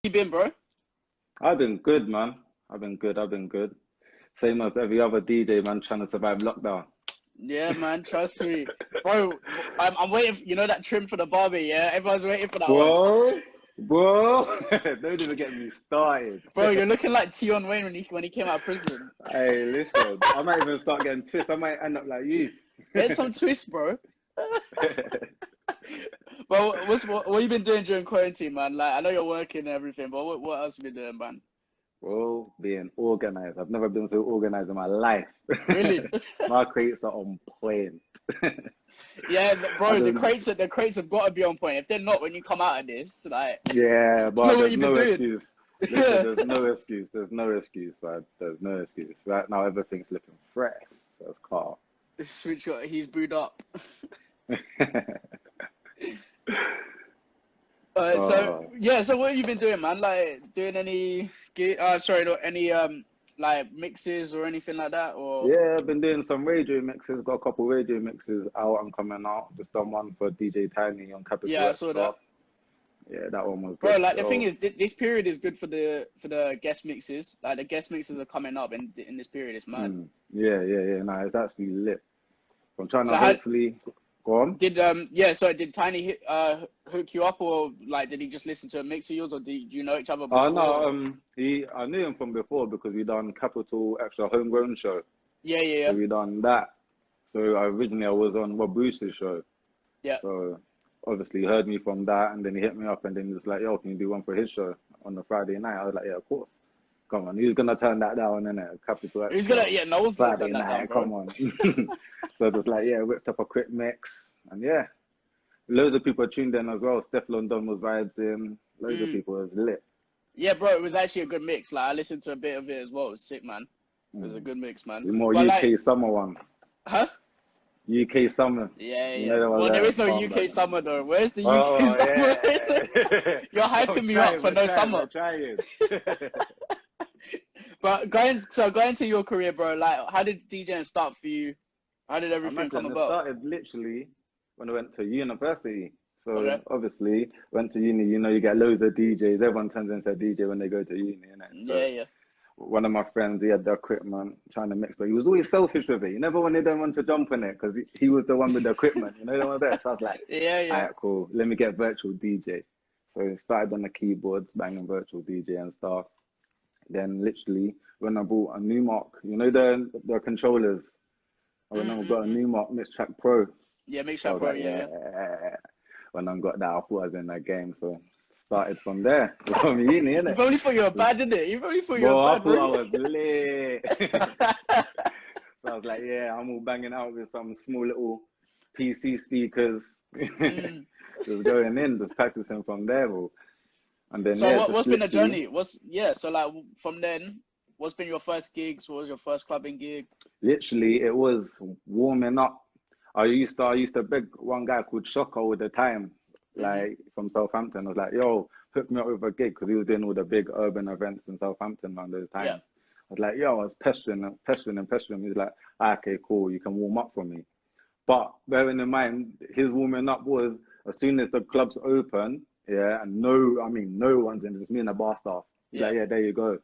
you been, bro? I've been good, man. I've been good. Same as every other DJ, man, trying to survive lockdown. Yeah, man, trust me. Bro, I'm waiting for, you know that trim for the barber, yeah? Everyone's waiting for that one. Bro, don't even get me started. Bro, you're looking like Tion Wayne when he came out of prison. Hey, listen, I might even start getting twists. I might end up like you. Get some twists, bro. Well, what you been doing during quarantine, man? Like, I know you're working and everything, but what else you been doing, man? Bro, being organized. I've never been so organized in my life. Really? My crates are on point. Yeah, I bro, the don't, crates have got to be on point. If they're not, when you come out of this, like, yeah, you know but what there's you've been no doing. excuse. Listen, there's no excuse. There's no excuse, man. There's no excuse. Right now, everything's looking fresh. So it's calm. Switch, he's booed up. So Oh, yeah, so what have you been doing, man? Like doing any any like mixes or anything like that, or yeah, I've been doing some radio mixes. Got a couple radio mixes out and coming out. Just done one for DJ Tiny on Capital yeah, I saw Extra. that, Yeah, that one was bro. good Like the thing still. is, this period is good for the guest mixes. Like the guest mixes are coming up in this period. It's mad. Yeah. No, it's actually lit. I'm trying to So how hopefully go on. so did Tiny hook you up, or like did he just listen to a mix of yours, or did you know each other Oh before? Or... no, I knew him from before because we done Capital Extra Homegrown show. Yeah. So we done that. So originally I was on Rob Bruce's show. Yeah. So obviously he heard me from that, and then he hit me up, and then he was like, "Yo, can you do one for his show on the Friday night?" I was like, "Yeah, of course. Come on, who's gonna turn that down, innit? Capital Who's gonna? Extra Yeah, no one's gonna Friday turn that down, night. bro. Come on." So just like, yeah, whipped up a quick mix, and yeah, loads of people tuned in as well. Stefflon Don was vibes in. Loads of people was lit. Yeah, bro, it was actually a good mix. Like I listened to a bit of it as well. It was sick, man. It was a Mm. good mix, man. The more But like, UK summer one. huh? UK summer. You Yeah. know that was Well, there is no calm UK down. summer though. Where's the UK Oh summer? yeah. You're hyping me up for We're no trying, summer. we're trying. But going to your career, bro. Like, how did DJing start for you? How did everything come Imagine it about? started literally when I went to university. So Okay. obviously went to uni, you get loads of DJs. Everyone turns into a DJ when they go to uni, innit? So Yeah. one of my friends, he had the equipment trying to mix, but he was always selfish with it. He never wanted anyone to jump on it because he was the one with the equipment, the one there. So I was like, all Yeah. right, cool. Let me get virtual DJ. So I started on the keyboards, banging virtual DJ and stuff. Then literally when I bought a new Mark, the controllers. I when I got a Mm. new Mark Mix Track Pro. Yeah, make So I sure, was bro. like, Yeah. yeah. When I got that, I thought I was in that game. So started from there, from uni, You innit? probably thought you were bad, didn't it? You probably thought you were Bro, I bad, thought bro. I was lit. So I was like, yeah, I'm all banging out with some small little PC speakers. Mm. Just going in, just practicing from there, bro. And then, So yeah, what's just been the literally, journey? So like from then, what's been your first gigs? What was your first clubbing gig? it was warming up. I used to beg one guy called Shocker all the time, Hmm. like from Southampton. I was like, yo, hook me up with a gig because he was doing all the big urban events in Southampton around those Yeah. times. I was like, yo, I was pestering him. He was like, okay, cool, you can warm up for me. But bearing in mind, his warming up was as soon as the club's open, yeah, and no one's in, just me and the bar staff. He's Yeah. like, yeah, there you go. As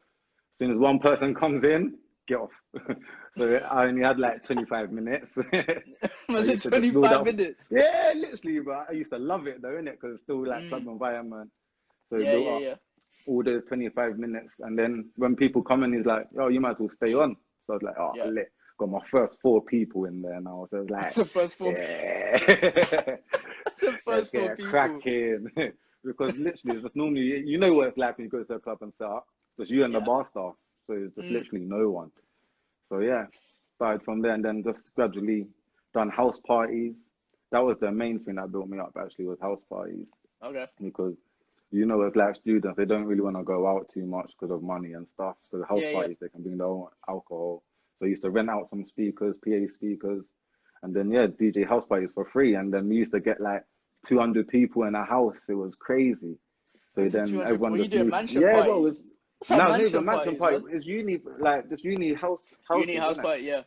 soon as one person comes in, get off. So I only had like 25 minutes. I Was it used to just build 25 up. minutes? Yeah, literally, but I used to love it though, innit? Because it's still like club Mm. environment. So we Yeah, built yeah, up yeah. all those 25 minutes. And then when people come in, he's like, oh, you might as well stay on. So I was like, oh, Yeah. lit. Got my first 4 people in there now. So I was like, That's the first four. yeah. That's the Let's first four get people. cracking. Because literally, it's just normally, you know what it's like when you go to a club and set up. It's just you and the Yeah. bar staff. So it's just Mm. literally no one. So yeah, started from there and then just gradually done house parties. That was the main thing that built me up actually, was house parties. Okay. Because as like students, they don't really want to go out too much because of money and stuff. So the house Yeah. parties, they can bring their own alcohol. So I used to rent out some speakers, PA speakers, and then yeah, DJ house parties for free. And then we used to get like 200 people in a house. It was crazy. So Was it then 200? everyone What are you just doing? moved. Mansion Yeah, but it was parties? What's up, no, not even mansion mansion parties, party. man? It's uni, like just uni Uni houses, house isn't it? party, yeah.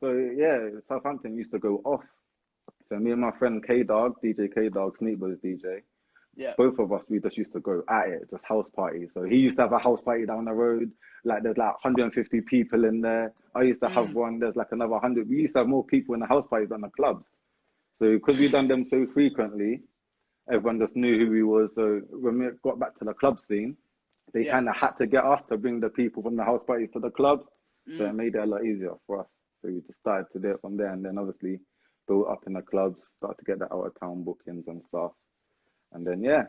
So yeah, Southampton used to go off. So me and my friend K Dog, DJ K Dog, Sneakbo's DJ, Yeah. both of us, we just used to go at it, just house parties. So he used to have a house party down the road, like there's like 150 people in there. I used to have Mm. one, there's like another 100. We used to have more people in the house parties than the clubs. So because we done them so frequently, everyone just knew who we was. So when we got back to the club scene, they Yeah. kind of had to get us to bring the people from the house parties to the clubs. So it Mm. made it a lot easier for us. So we just started to do it from there, and then obviously built up in the clubs, started to get the out of town bookings and stuff. And then yeah,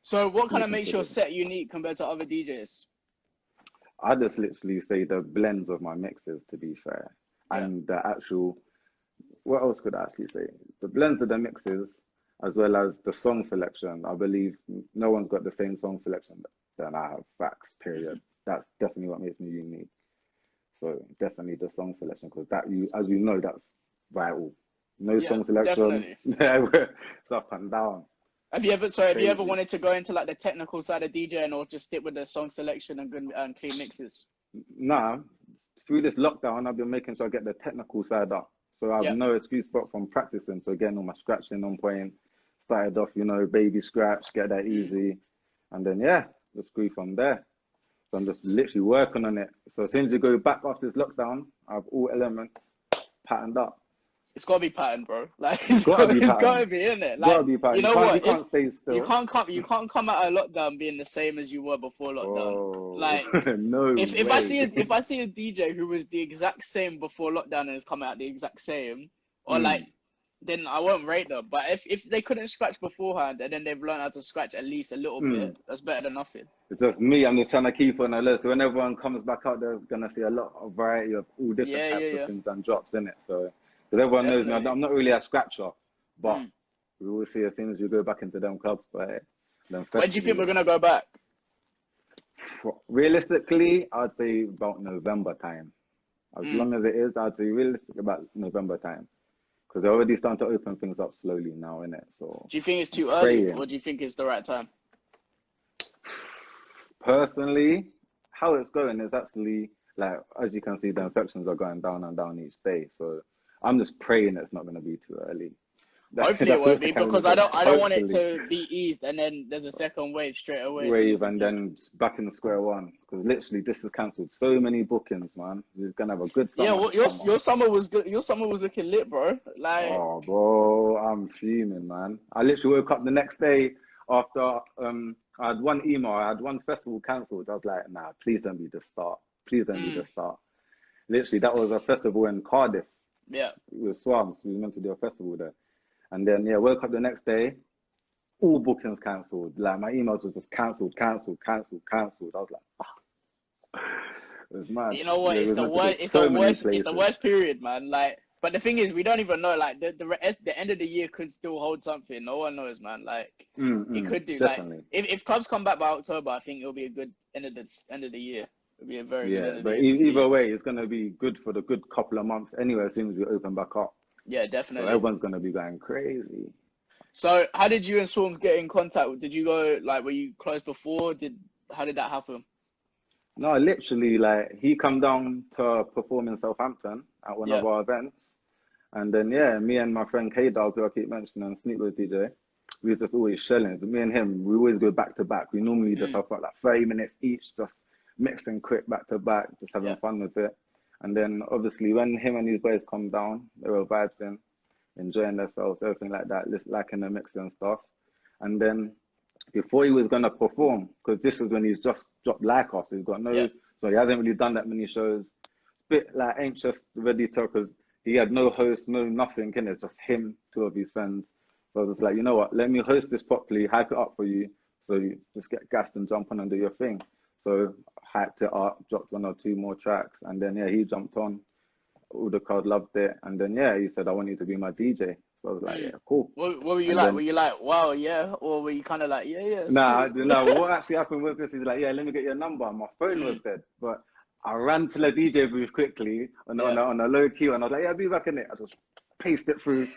So what kind of making makes sure your that set unique compared to other DJs? I just literally say the blends of my mixes, to be fair, Yeah. and the actual. What else could I actually say? The blends of the mixes, as well as the song selection. I believe no one's got the same song selection than I have. Facts. Period. That's definitely what makes me unique. So definitely the song selection, because that you, as you know, that's vital. No Yeah, song selection, definitely. it's up and down. Have you ever Crazy. wanted to go into like the technical side of DJing or just stick with the song selection and good and clean mixes? Nah, through this lockdown, I've been making sure I get the technical side up. So I have Yeah. no excuse but from practicing. So getting all my scratching on point. Started off, baby scratch, get that Mm. easy. And then, yeah, just grew from there. So I'm just literally working on it. So as soon as you go back after this lockdown, I have all elements patterned up. It's gotta be patterned, bro. Like It's gotta be it's patterned. gotta be in it. It's gotta Like be you patterned. know You what? If can't stay still. you can't come out of lockdown being the same as you were before lockdown. Bro, Like no if I way. see if I see a DJ who was the exact same before lockdown and has come out the exact same, or like Mm, then I won't rate them. But if they couldn't scratch beforehand and then they've learned how to scratch at least a little mm. bit, that's better than nothing. It's just me. I'm just trying to keep on a list. So when everyone comes back out, they're gonna see a lot of variety of all different Yeah, yeah, types of yeah. things and drops in it. So because everyone knows me, Definitely. I'm not really a scratcher, but Mm. we will see as soon as we go back into them clubs, right? Them When do you think we're festivals. gonna go back? Realistically, I'd say about November time. As Mm. long as it is, I'd say realistic about November time. Because they're already starting to open things up slowly now, innit? So Do you think it's I'm too early, praying. or do you think it's the right time? Personally, how it's going is actually like, as you can see, the infections are going down and down each day. So I'm just praying it's not going to be too early. Hopefully it That's won't what I be can really because say. I don't want it Hopefully, to be eased and then there's a second wave straight away as soon as wave it's and eased. then back in the square one. Because literally, this has cancelled so many bookings, man. We're going to have a good Yeah, summer well, this summer. your summer was good. Your summer was looking lit, bro. Like, Oh, bro, I'm fuming, man. I literally woke up the next day after I had one email, I had one festival cancelled. I was like, nah, please don't be the start. Please don't be the mm, start. Literally, that was a festival in Cardiff. yeah, It was Swabs. We were meant to do a festival there. And then, yeah, woke up the next day, all bookings cancelled. Like, my emails was just cancelled, cancelled, cancelled, cancelled. I was like, ah, it was mad. you know what? We It's were the meant to go worst. to so many It's the places. worst period, man. Like, but the thing is, we don't even know. Like, the end of the year could still hold something. No one knows, man. Like, it could do. Like, Definitely. if clubs come back by October, I think it'll be a good end of the year. It'll be a very good Yeah, end of the but year to see. either way, it's going to be good for the good couple of months anyway, as soon as we open back up. Yeah, So definitely. everyone's going to be going crazy. So, how did you and Swarms get in contact? Did you go like were you close before? How did that happen? No, literally, like, he come down to perform in Southampton at one Yeah. of our events. And then, yeah, me and my friend K-Dog, who I keep mentioning, Sneakers DJ, we was just always shelling. So me and him, we always go back to back. We normally just Mm, have like 30 minutes each, just mixing quick back to back, just having yeah. fun with it. And then, obviously, when him and his boys come down, they were vibing, enjoying themselves, everything like that, just liking the mix and stuff. And then before he was gonna perform, because this was when he's just dropped like us, he's got Yeah. no, so he hasn't really done that many shows. Bit like anxious, ready to, because he had no host, no nothing, and it's just him, two of his friends. So I was like, you know what, let me host this properly, hype it up for you, so you just get gassed and jump on and do your thing. So hyped it up, dropped one or two more tracks, and then yeah, he jumped on. All the crowd loved it, and then yeah, he said, I want you to be my DJ. So I was like, Mm. yeah, cool. What were you And like? Were then you like, wow, yeah, or were you kind of like, yeah, yeah, nah, sweet? no, what actually happened was this, he's like, yeah, let me get your number. My phone was Mm, dead, but I ran to the DJ booth quickly yeah. on a low key, and I was like, yeah, I'll be back in it. I just paced it through.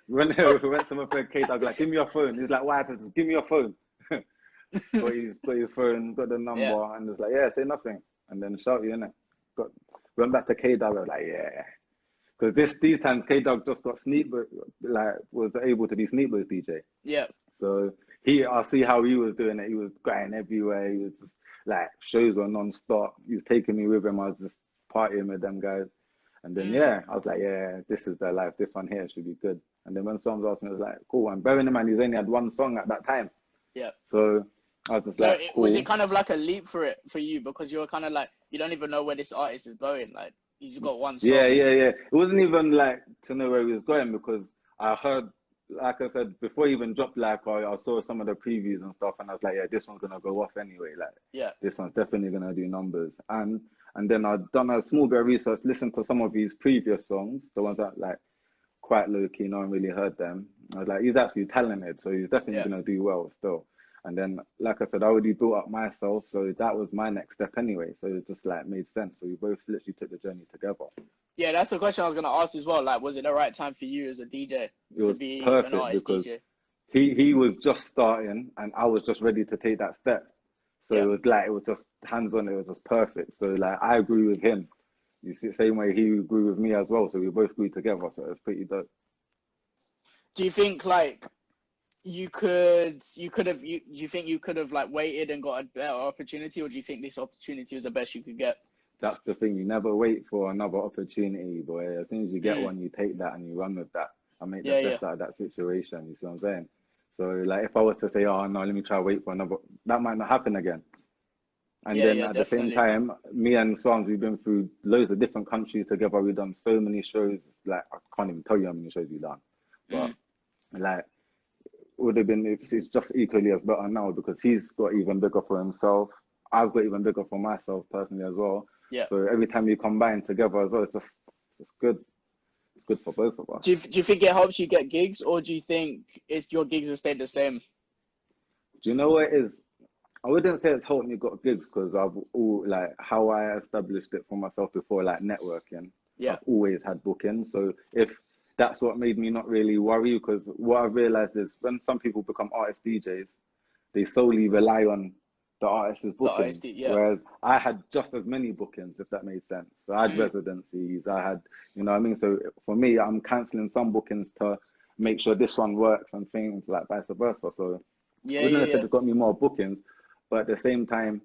Went to my friend Kate, I was like, give me your phone. He's like, why? Just give me your phone. got his phone, got the Yeah. number, and was like, yeah, say nothing. And then shout you, innit? Went back to K Dog, I was like, yeah. Because these times K Dog just got was able to be Sneakers DJ. Yeah. So I see how he was doing it. He was going everywhere. He was just like, shows were non-stop. He was taking me with him. I was just partying with them guys. And then, yeah, I was like, yeah, this is their life. This one here should be good. And then when songs asked me, I was like, cool. And bearing in mind, he's only had one song at that time. Yeah. So I was just like, cool. Was it kind of like a leap for you? Because you were kind of like, you don't even know where this artist is going. Like, he's got one song. Yeah. It wasn't even like to know where he was going, because I heard, like I said, before he even dropped, like, I saw some of the previews and stuff, and I was like, yeah, this one's going to go off anyway. Like, yeah, this one's definitely going to do numbers. And then I'd done a small bit of research, listened to some of his previous songs, the ones that, like, quite low-key, no one really heard them. I was like, he's actually talented, so he's definitely going to do well still. And then, like I said, I already built up myself, so that was my next step anyway. So it just, like, made sense. So we both literally took the journey together. Yeah, that's the question I was going to ask as well. Like, was it the right time for you as a DJ to be an artist DJ? He was just starting, and I was just ready to take that step. So it was just hands-on. It was just perfect. So, like, I agree with him. You see, the same way he grew with me as well. So we both grew together. So it was pretty dope. Do you think, like, you think you could have like waited and got a better opportunity, or do you think this opportunity was the best you could get? That's the thing. You never wait for another opportunity, boy. As soon as you get one, you take that and you run with that and make the best out of that situation. You see what I'm saying? So, like, if I was to say, oh, no, let me try wait for another, that might not happen again. And then at the same time, me and Swans, we've been through loads of different countries together. We've done so many shows. Like, I can't even tell you how many shows we've done. But, like, would have been, it's just equally as better now, because he's got even bigger for himself. I've got even bigger for myself personally as well. Yeah. So every time you combine together as well, it's good. It's good for both of us. Do you think it helps you get gigs, or do you think your gigs have stayed the same? Do you know what it is? I wouldn't say it's helped me got gigs, because like how I established it for myself before, like networking. Yeah. I've always had bookings. So if that's what made me not really worry, because what I've realized is when some people become artist DJs, they solely rely on the artist's bookings. Whereas I had just as many bookings, if that made sense. So I had residencies, I had, you know what I mean? So for me, I'm cancelling some bookings to make sure this one works and things like vice versa. So I wouldn't have said it got me more bookings, but at the same time,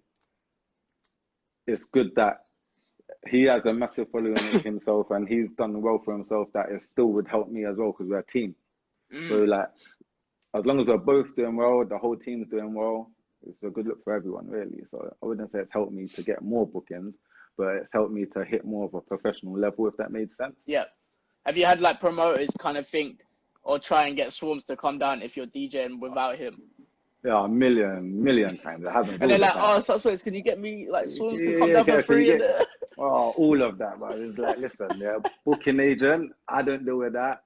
it's good that he has a massive following himself and he's done well for himself, that it still would help me as well, because we're a team. So, like, as long as we're both doing well, the whole team's doing well, it's a good look for everyone, really. So I wouldn't say it's helped me to get more bookings, but it's helped me to hit more of a professional level, if that made sense. Yeah. Have you had, like, promoters kind of think or try and get Swarms to come down if you're DJing without him? Yeah, a million times. I haven't. And they're like, oh, Suspectz, can you get me, like, Swarms to come down for free? Oh, all of that, but it's like, listen, booking agent, I don't deal with that.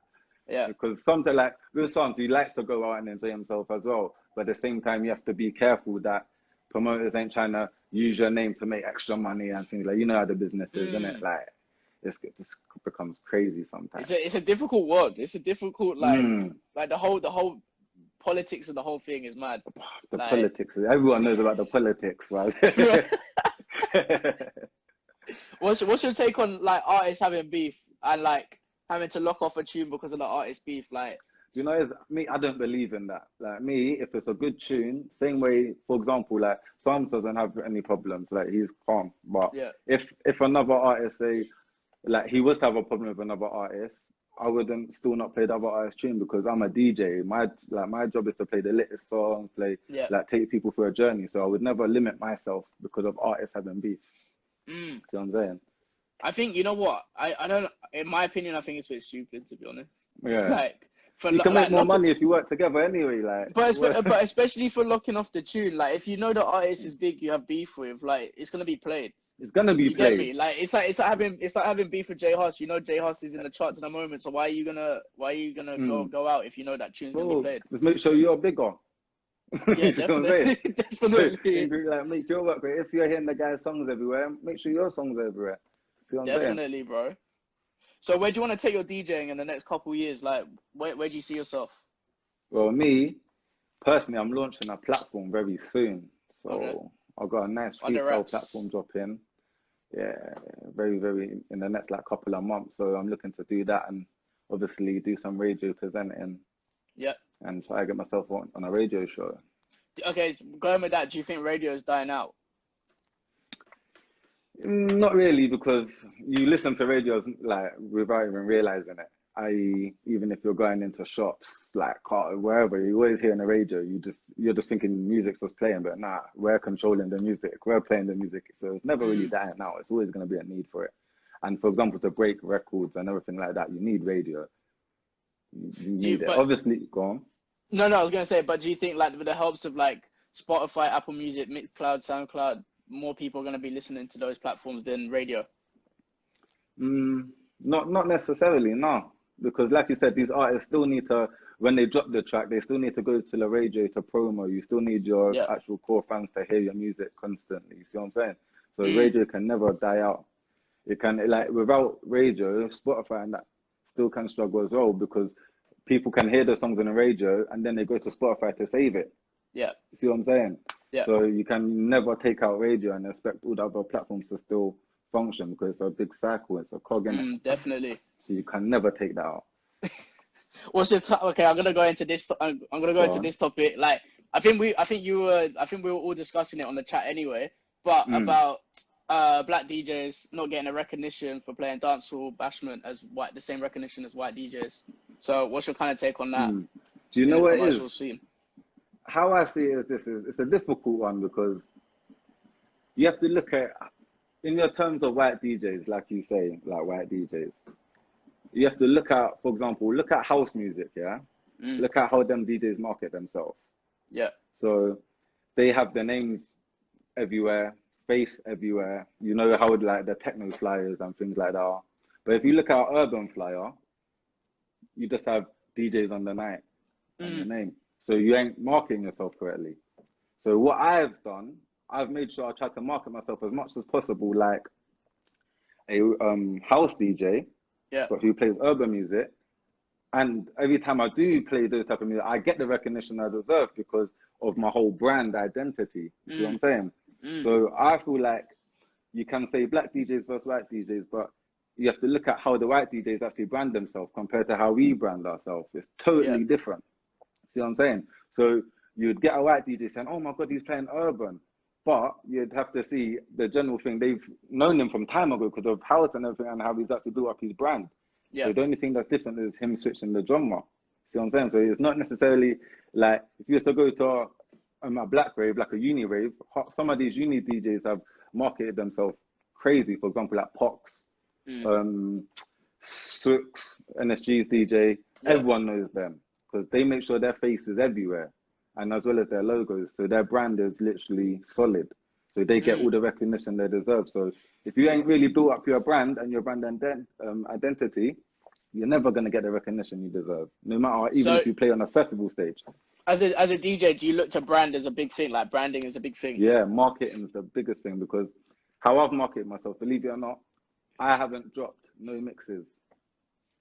Yeah. Because something like, with songs, he likes to go out and enjoy himself as well. But at the same time, you have to be careful that promoters ain't trying to use your name to make extra money and things like, you know how the business is, isn't it? Like, it just becomes crazy sometimes. It's a difficult world. It's a difficult, like the whole politics of the whole thing is mad. The politics, everyone knows about the politics, right? What's your take on, like, artists having beef and, like, having to lock off a tune because of the artist beef? Like, do you know, me, I don't believe in that. Like, me, if it's a good tune, same way, for example, like, Psalms doesn't have any problems. Like, he's calm. But if another artist, say, like, he was to have a problem with another artist, I wouldn't still not play the other artist's tune, because I'm a DJ. My job is to play the latest song, like, take people through a journey. So I would never limit myself because of artists having beef. See what I'm saying? I think, you know what? I don't, in my opinion, I think it's a bit stupid, to be honest. Yeah. Like, you can make more money if you work together anyway, like. But especially for locking off the tune, like, if you know the artist is big, you have beef with, like, it's gonna be played. It's gonna be played. Get me? Like, it's like having beef with J Hus. You know J Hus is in the charts at the moment, so why are you gonna go out if you know that tune's gonna be played? Just make sure you're bigger. Yeah, definitely. Definitely. Like, make your work, but if you're hearing the guy's songs everywhere, make sure your songs everywhere. See what I'm saying? Bro. So where do you want to take your DJing in the next couple of years? Like, where do you see yourself? Well, me, personally, I'm launching a platform very soon. So I've got a nice freestyle platform dropping. Yeah, very, very, in the next, like, couple of months. So I'm looking to do that and obviously do some radio presenting. Yeah. and try to get myself on a radio show. Okay, going with that, do you think radio is dying out? Not really, because you listen to radios like without even realizing it. I.e., even if you're going into shops, like car, wherever, you always hear on the radio. You're just thinking music's just playing, but nah, we're controlling the music, we're playing the music. So it's never really dying out. It's always going to be a need for it. And for example, to break records and everything like that, you need radio. You need it. Obviously, go on. No, I was gonna say, but do you think like with the helps of like Spotify, Apple Music, Mixcloud, SoundCloud, more people are gonna be listening to those platforms than radio? Not necessarily, no. Because like you said, these artists still need to, when they drop the track, they still need to go to the radio to promo. You still need your actual core fans to hear your music constantly. You see what I'm saying? So radio can never die out. It can, like, without radio, Spotify and that still can struggle as well, because people can hear the songs on the radio and then they go to Spotify to save it. Yeah. See what I'm saying? Yeah. So you can never take out radio and expect all the other platforms to still function, because it's a big cycle, it's a cog in it. Definitely. So you can never take that out. What's your okay? I'm gonna go into this. I'm gonna go into this topic. Like, I think we were all discussing it on the chat anyway. But about black DJs not getting a recognition for playing dancehall bashment as the same recognition as white DJs. So what's your kind of take on that? Do you know what it is? Scene? How I see it is it's a difficult one, because you have to look at, in your terms of white DJs, like you say, like white DJs, you have to look at, for example, look at house music, yeah? Look at how them DJs market themselves. Yeah. So they have their names everywhere, face everywhere. You know how like the techno flyers and things like that are. But if you look at urban flyer, you just have DJs on the night and the name. So you ain't marketing yourself correctly. So what I've done, I've made sure I try to market myself as much as possible like a house DJ, but who plays urban music. And every time I do play those type of music, I get the recognition I deserve because of my whole brand identity. You see what I'm saying? So I feel like you can say black DJs versus white DJs, but you have to look at how the white DJs actually brand themselves compared to how we brand ourselves. It's totally different. See what I'm saying? So you'd get a white DJ saying, oh my God, he's playing urban. But you'd have to see the general thing. They've known him from time ago because of house and everything and how he's actually built up his brand. So the only thing that's different is him switching the genre. See what I'm saying? So it's not necessarily like, if you used to go to a black rave, like a uni rave, some of these uni DJs have marketed themselves crazy. For example, like Pox, Suspectz, NSG's DJ, everyone knows them because they make sure their face is everywhere, and as well as their logos. So their brand is literally solid. So they get all the recognition they deserve. So if you ain't really built up your brand and your brand identity, you're never going to get the recognition you deserve, no matter even if you play on a festival stage. As a DJ, do you look to brand as a big thing? Like branding is a big thing? Yeah, marketing is the biggest thing, because how I've marketed myself, believe it or not, I haven't dropped no mixes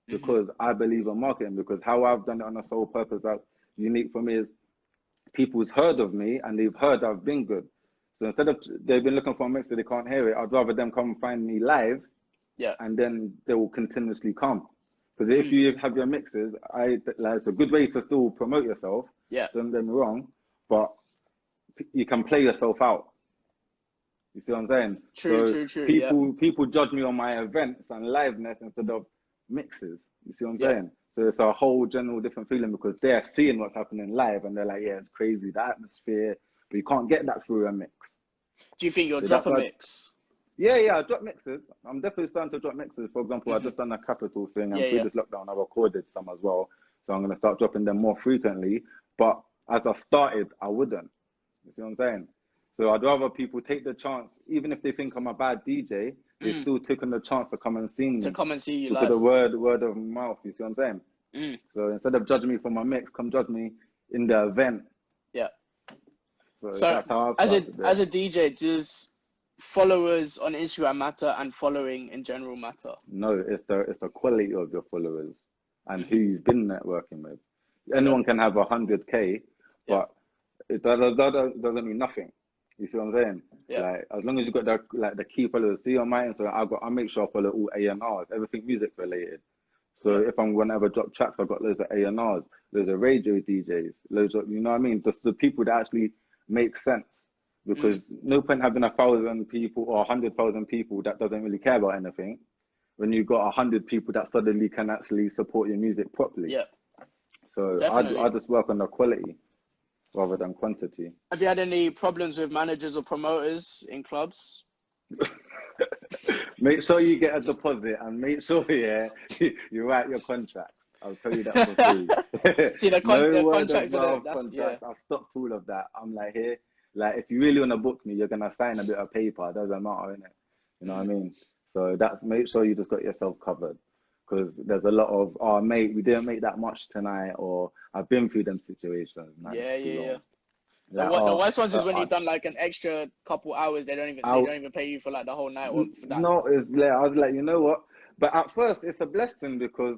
because I believe in marketing, because how I've done it on a sole purpose that's unique for me is people's heard of me and they've heard I've been good. So instead of they've been looking for a mix that they can't hear it, I'd rather them come find me live, and then they will continuously come. Because if you have your mixes, it's a good way to still promote yourself. Don't get me wrong, but you can play yourself out. You see what I'm saying? True. People judge me on my events and liveness instead of mixes. You see what I'm saying? So it's a whole general different feeling, because they're seeing what's happening live and they're like, yeah, it's crazy, the atmosphere, but you can't get that through a mix. Do you think you'll drop a mix? Yeah, I drop mixes. I'm definitely starting to drop mixes. For example, I just done a Capital thing, and through this lockdown, I recorded some as well. So I'm going to start dropping them more frequently. But as I started, I wouldn't. You see what I'm saying? So I'd rather people take the chance, even if they think I'm a bad DJ, they're still taking the chance to come and see me. To come and see you live. live. The word of mouth. You see what I'm saying? So instead of judging me for my mix, come judge me in the event. Yeah. So that's how as a DJ, does followers on Instagram matter and following in general matter? No, it's the quality of your followers and who you've been networking with. Anyone can have 100K, but it doesn't mean nothing. You see what I'm saying? Like, as long as you've got the key followers. See on my Instagram, I make sure I follow all A&Rs, everything music related. So if I'm going to ever drop tracks, I've got loads of A&Rs, loads of radio DJs, loads of, you know what I mean? Just the people that actually make sense. Because no point having 1,000 people or 100,000 people that doesn't really care about anything when you've got 100 people that suddenly can actually support your music properly. Yeah. So I just work on the quality rather than quantity. Have you had any problems with managers or promoters in clubs? Make sure you get a deposit and make sure, you write your contracts. I'll tell you that for free. See, the contracts are contracts. I've stopped all of that. I'm like, here, like, if you really want to book me, you're going to sign a bit of paper. It doesn't matter, innit? You know what I mean? So make sure you just got yourself covered. Because there's a lot of, oh, mate, we didn't make that much tonight, or I've been through them situations. Man, yeah. Like, the worst ones is when you've done like an extra couple hours, they don't even pay you for like the whole night or for that. No, it's like, I was like, you know what? But at first, it's a blessing because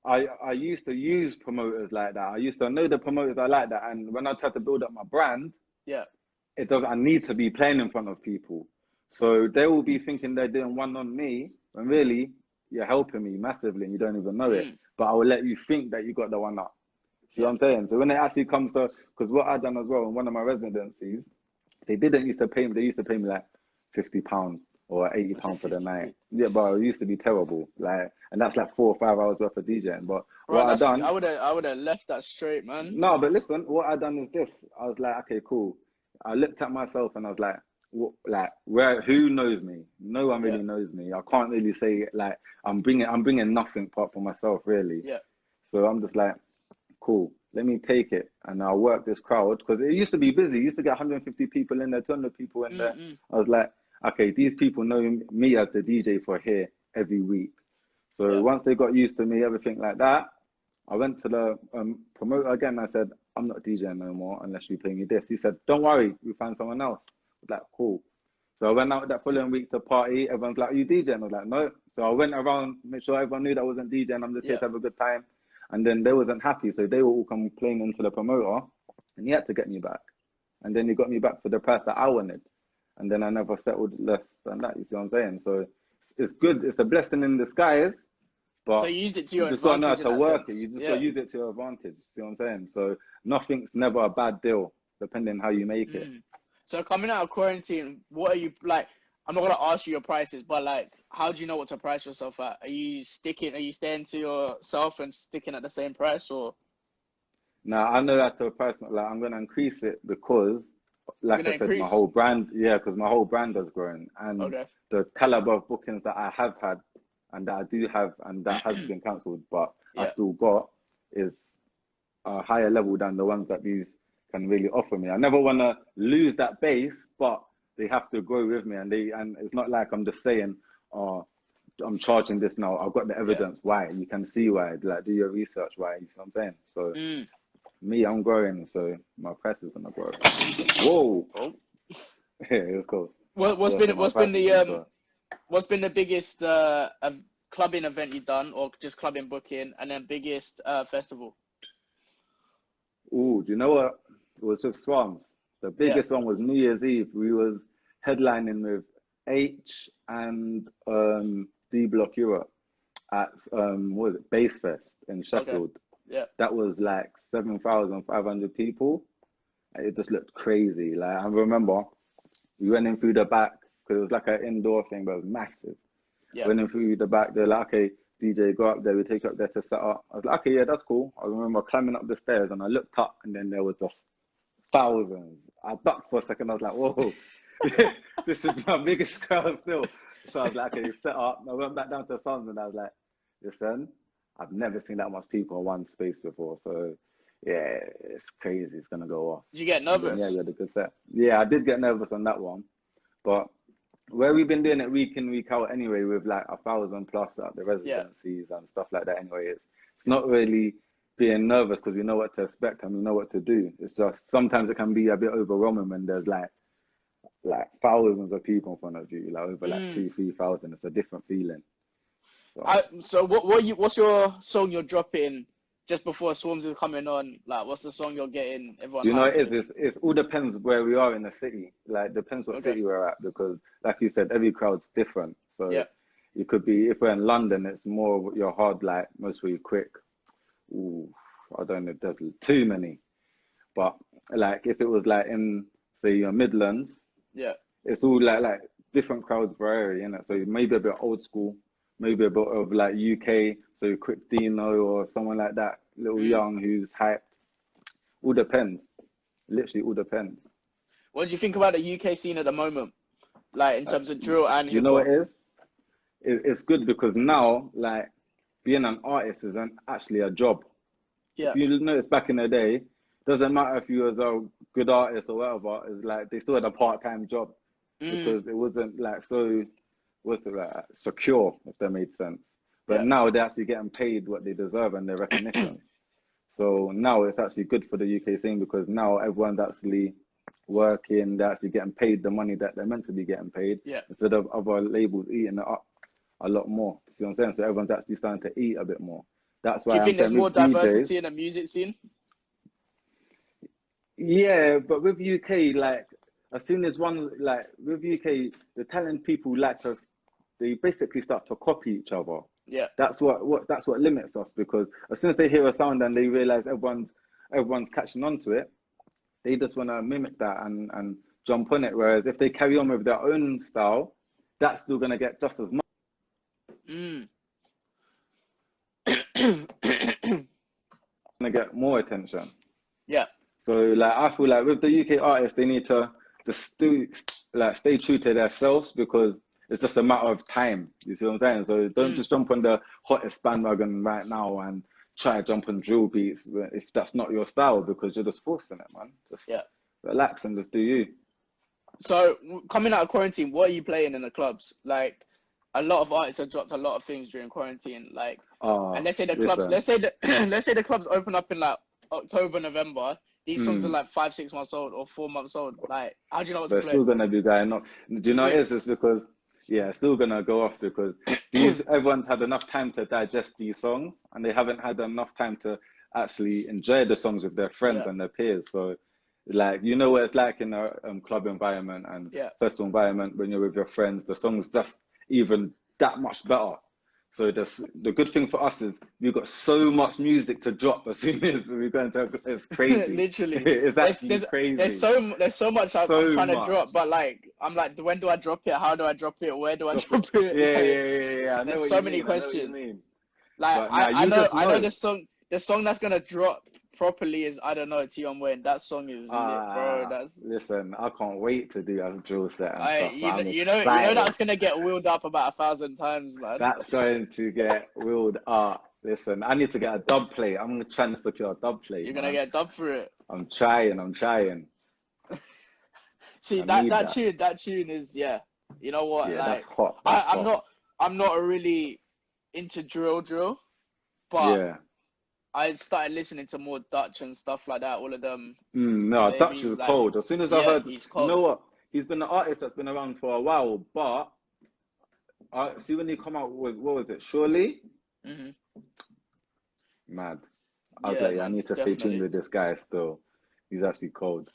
I used to use promoters like that. I used to know the promoters are like that, and when I tried to build up my brand, I need to be playing in front of people. So they will be thinking they're doing one on me, when really you're helping me massively and you don't even know it. But I will let you think that you got the one up. See what I'm saying? So when it actually comes to, because what I've done as well in one of my residencies, they used to pay me like £50 or £80 for the night. Yeah, but it used to be terrible. Like, and that's like 4 or 5 hours worth of DJing. But what I done, I would have left that straight, man. No, but listen, what I done is this. I was like, okay, cool. I looked at myself and I was like, who knows me? No one really knows me. I can't really say like I'm bringing nothing apart from myself, really. Yeah. So I'm just like, cool, let me take it and I'll work this crowd, because it used to be busy. You used to get 150 people in there, 200 people in there. I was like, okay, these people know me as the DJ for here every week. So once they got used to me, everything like that, I went to the promoter again. I said, I'm not DJing no more unless you pay me this. He said, don't worry, we find someone else. I was like, cool. So I went out that following week to party. Everyone's like, are you DJing? I was like, no. So I went around, make sure everyone knew that I wasn't DJing. I'm just here to have a good time. And then they wasn't happy. So they were all complaining to the promoter. And he had to get me back. And then he got me back for the price that I wanted. And then I never settled less than that. You see what I'm saying? So it's good. It's a blessing in disguise. But so you used it to your advantage. You just got to know how to work sense. it. You just got to use it to your advantage. See what I'm saying? So nothing's never a bad deal, depending on how you make it. So coming out of quarantine, what are you like? I'm not gonna ask you your prices, but like, how do you know what to price yourself at? Are you staying to yourself and sticking at the same price, or? No, I know that to a price. Like, I'm gonna increase it because, like I said, my whole brand. Yeah, because my whole brand has grown, and the caliber of bookings that I have had, and that I do have, and that has been cancelled, but I still got, is a higher level than the ones that these can really offer me. I never want to lose that base, but they have to grow with me, and it's not like I'm just saying, oh, I'm charging this now. I've got the evidence why. You can see why. Like, do your research why. You see what I'm saying? So me, I'm growing, so my price is gonna grow. Whoa! Yeah, it's cool. What's been the biggest clubbing event you've done, or just clubbing booking, and then biggest festival? Ooh, do you know what? It was with Swans. The biggest one was New Year's Eve. We was headlining with H and D Block Europe at what was it, Bass Fest in Sheffield. That was like 7,500 people. It just looked crazy. Like, I remember we went in through the back because it was like an indoor thing, but it was massive. Went in through the back. They're like, okay, DJ, go up there. We take you up there to set up. I was like, okay, yeah, that's cool. I remember climbing up the stairs and I looked up and then there was just thousands. I ducked for a second. I was like, whoa, this is my biggest crowd still. So I was like, okay, set up. I went back down to the Suns and I was like, listen, I've never seen that much people in one space before. So yeah, it's crazy. It's going to go off. Did you get nervous? Yeah, we had a good set. Yeah, I did get nervous on that one. But where we've been doing it week in, week out anyway, with like 1,000 plus at the residencies and stuff like that anyway, it's not really being nervous because we know what to expect and we know what to do. It's just sometimes it can be a bit overwhelming when there's like thousands of people in front of you, like over like 3,000. It's a different feeling. So what's your song you're dropping just before Swarms is coming on? Like, what's the song you're getting everyone? Do you know what it is? It all depends where we are in the city. Like, depends what city we're at, because like you said, every crowd's different. So it could be, if we're in London, it's more you're hard, like mostly quick. Ooh, I don't know if there's too many. But like if it was like in, say, your Midlands, Yeah. it's all like different crowds per area, innit? So maybe a bit old school, maybe a bit of like UK, so quick Dino or someone like that, little young who's hyped. All depends. Literally all depends. What do you think about the UK scene at the moment? Like in terms of drill and You hip know hop? what it is? It's good because now, like, being an artist isn't actually a job. Yeah. If you notice back in the day, doesn't matter if you was a good artist or whatever, it's like they still had a part-time job because it wasn't like so, what's it like, secure, if that made sense. But Yeah. now they're actually getting paid what they deserve and their recognition. So now it's actually good for the UK scene because now everyone's actually working, they're actually getting paid the money that they're meant to be getting paid instead of other labels eating it up a lot more. See what I'm saying? So everyone's actually starting to eat a bit more. That's why Do you think there's more diversity DJs, in the music scene? yeah, but with UK, like as soon as one, like with UK, the talented people like us, they basically start to copy each other. Yeah. That's what limits us because as soon as they hear a sound and they realize everyone's catching on to it, they just want to mimic that and jump on it. Whereas if they carry on with their own style, that's still gonna get just as much. Gonna get more attention. Yeah. So like I feel like with the UK artists, they need to just stay true to themselves because it's just a matter of time. You see what I'm saying? So don't just jump on the hottest bandwagon right now and try to jump on drill beats if that's not your style because you're just forcing it, man. Just relax and just do you. So coming out of quarantine, what are you playing in the clubs? Like a lot of artists have dropped a lot of things during quarantine. Like, and let's say the clubs, let's say the clubs open up in like October, November. These songs are like 5-6 months old or 4 months old. Like, how do you know what to play? They're still gonna be going up. Do you know what it is? It's because it's still gonna go off because everyone's had enough time to digest these songs and they haven't had enough time to actually enjoy the songs with their friends and their peers. So, like, you know what it's like in a club environment and festival environment when you're with your friends, the songs just even that much better. So the good thing for us is we've got so much music to drop as soon as we go into it's crazy. Literally, it's actually crazy. There's so much I'm trying to drop, but like I'm like, when do I drop it? How do I drop it? Where do I drop it? Yeah. There's so many questions. Like I know the song that's gonna drop properly is I don't know, Tion Wayne. That song is lit, bro. Listen, I can't wait to do a drill set and stuff. You know that's gonna get wheeled up about 1,000 times, man. That's going to get wheeled up. Listen, I need to get a dub plate. I'm trying to secure a dub plate. You're gonna get dub for it. I'm trying. See that tune is You know what? Yeah, like that's hot. I'm not really into drill, but I started listening to more Dutch and stuff like that. All of them. No, Dutch is like, cold. As soon as I heard, he's cold. You know what? He's been an artist that's been around for a while, but see when he come out with what was it? Surely. Mad. I was like, I need to stay tuned with this guy still. He's actually cold.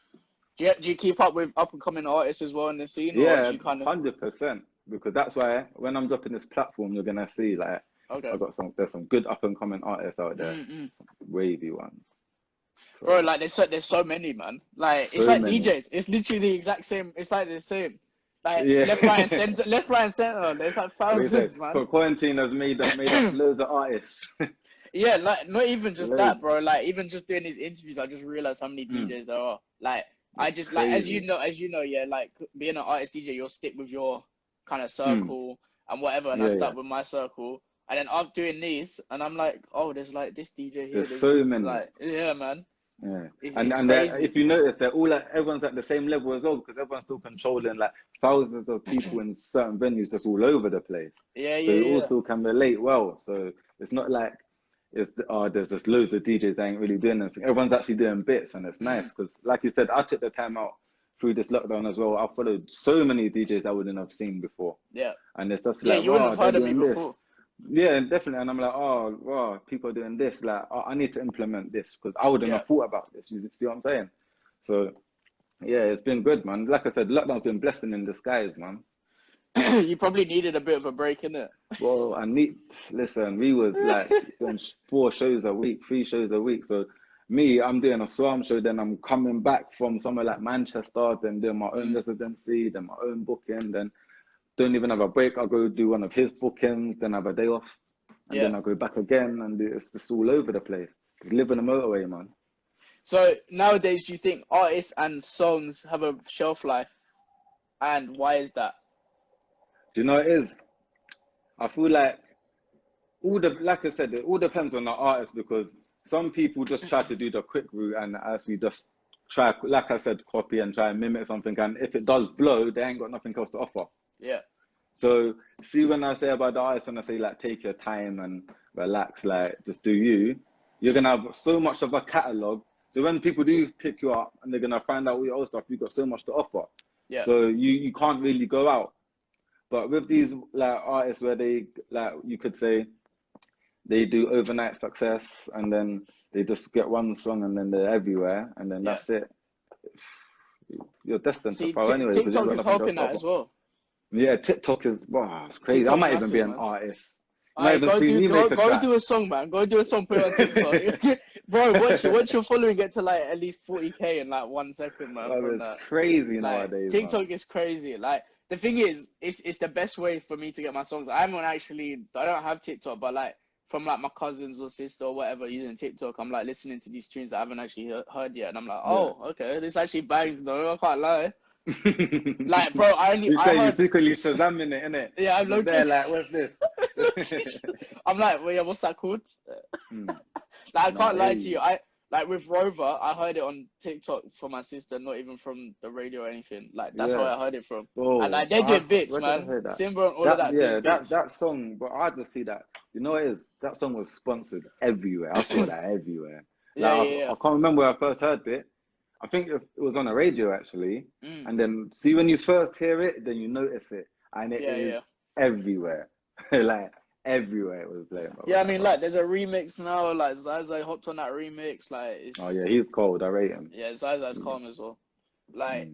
Do you keep up with up and coming artists as well in the scene? Yeah, 100%. Because that's why when I'm dropping this platform, you're gonna see like. Okay. There's some good up and coming artists out there, some wavy ones. So, bro, like there's so many, man. Like it's like many. DJs. It's literally the exact same. It's like the same. Like left, right, and center. There's like thousands, man. But quarantine has made up loads of artists. Yeah, like not even just that, bro. Like even just doing these interviews, I just realized how many DJs there are. Like I just crazy. Like as you know, like being an artist DJ, you'll stick with your kind of circle and whatever, and I stuck with my circle. And then I'm doing these, and I'm like, oh, there's like this DJ here. There's so many. Like, yeah, man. Yeah. It's if you notice, they're all like, everyone's at the same level as well, because everyone's still controlling like thousands of people in certain venues just all over the place. Yeah. So you all still can relate well. So it's not like there's just loads of DJs that ain't really doing anything. Everyone's actually doing bits, and it's nice because, like you said, I took the time out through this lockdown as well. I followed so many DJs I wouldn't have seen before. Yeah. And it's just like, you wouldn't have heard of me before. Yeah, definitely. And I'm like, oh, wow, people are doing this. Like, I need to implement this because I wouldn't have thought about this. You see what I'm saying? So, yeah, it's been good, man. Like I said, lockdown's been blessing in disguise, man. You probably needed a bit of a break, innit? Well, listen, we was like doing 4 shows a week, 3 shows a week. So I'm doing a Swarm show, then I'm coming back from somewhere like Manchester, then doing my own residency, then my own booking, then don't even have a break. I'll go do one of his bookings, then have a day off, and then I'll go back again, and it's just all over the place. Just live on the motorway, man. So nowadays, do you think artists and songs have a shelf life, and why is that? Do you know what it is? I feel like like I said, it all depends on the artist, because some people just try to do the quick route and actually just try, like I said, copy and try and mimic something. And if it does blow, they ain't got nothing else to offer. Yeah. So see, when I say about the artist, when I say like take your time and relax, like just do you, you're gonna have so much of a catalog. So when people do pick you up and they're gonna find out all your old stuff, you've got so much to offer. Yeah. So you can't really go out. But with these like artists where they, like you could say, they do overnight success and then they just get one song and then they're everywhere and then that's it. You're destined to fall anyway. TikTok is helping that as well. Yeah, TikTok is, wow, it's crazy. TikTok's I might even be an man. artist. Go do a song, man. Go do a song, put it on TikTok. Bro, once your following get to like at least 40K in like 1 second, man. Oh, it's crazy nowadays. TikTok man. is crazy. Like the thing is, it's the best way for me to get my songs. I don't have TikTok, but like from like my cousins or sister or whatever using TikTok, I'm like listening to these tunes that I haven't actually heard yet, and I'm like, oh, okay, this actually bangs though. I can't lie. Like, bro, you secretly Shazamming it, innit? Yeah, I'm looking there, like, what's this? I'm like, well, yeah, what's that called? Like, I can't lie to you. Like with Rover, I heard it on TikTok from my sister, not even from the radio or anything. Like that's where I heard it from. Oh, and like they're doing bits, man. Simba and all of that. Yeah, that song, but I just see that. You know what it is? That song was sponsored everywhere. I saw that everywhere. Like, I can't remember where I first heard it. I think it was on the radio actually. And then see when you first hear it, then you notice it, and it is everywhere. Like everywhere it was playing. Yeah, I mean, like there's a remix now. Like Zaza hopped on that remix. Like, oh yeah, he's cold. I rate him. Yeah, Zaza's calm as well. Like,